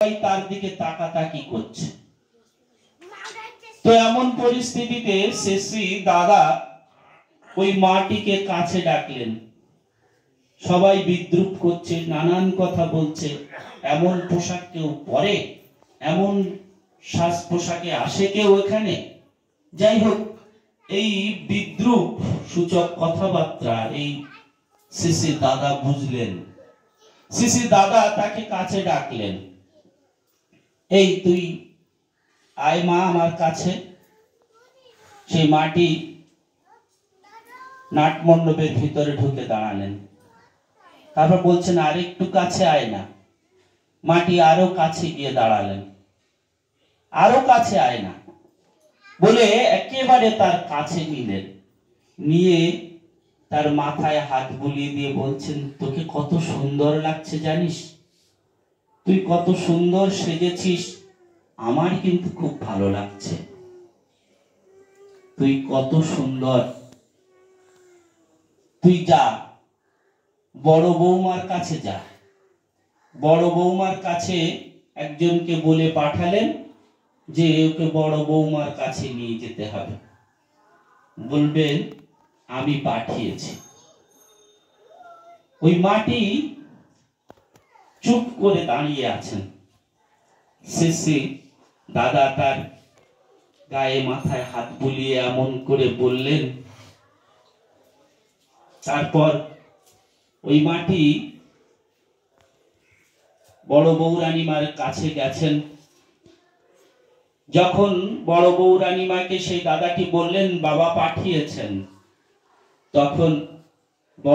তার দিকে তাকাতাকি করছে। তো এমন পরিস্থিতিতে শেষী দাদা ওই মাটিকে কাছে ডাকলেন। সবাই বিদ্রুপ করছে, নানান কথা বলছে, এমন পোশাক কেউ পরে, এমন সাজ পোশাকে আসে কেউ এখানে। যাই হোক, এই বিদ্রুপ সূচক কথাবার্তা এই শেষী দাদা বুঝলেন। শেষী দাদা তাকে কাছে ডাকলেন, এই তুই আয় মা আমার কাছে। সেই মাটি নাটমণ্ডপের ভিতরে ঢুকে দাঁড়ালেন। তারপর বলছেন আর একটু কাছে আয় না। মাটি আরো কাছে গিয়ে দাঁড়ালেন, আরো কাছে আয় না বলে একেবারে তার কাছে নিলেন। নিয়ে তার মাথায় হাত বুলিয়ে দিয়ে বলছেন, তোকে কত সুন্দর লাগছে জানিস, তুই কত সুন্দর সেজেছিস, আমার কিন্তু খুব ভালো লাগছে, তুই কত সুন্দর। তুই যা বড় বৌমার কাছে যা। বড় বৌমার কাছে একজনকে বলে পাঠালেন যে ওকে বড় বৌমার কাছে নিয়ে যেতে হবে, বলবেন আমি পাঠিয়েছি। ওই মাটি চুপ করে দাঁড়িয়ে আছেন। শেষে দাদা তার গায়ে মাথায় হাত বুলিয়ে এমন করে বললেন। তারপর ওই মাটি বড় বৌরানীমার কাছে গেছেন। যখন বড় বৌরানীমাকে সেই দাদাটি বললেন বাবা পাঠিয়েছেন, তখন বড়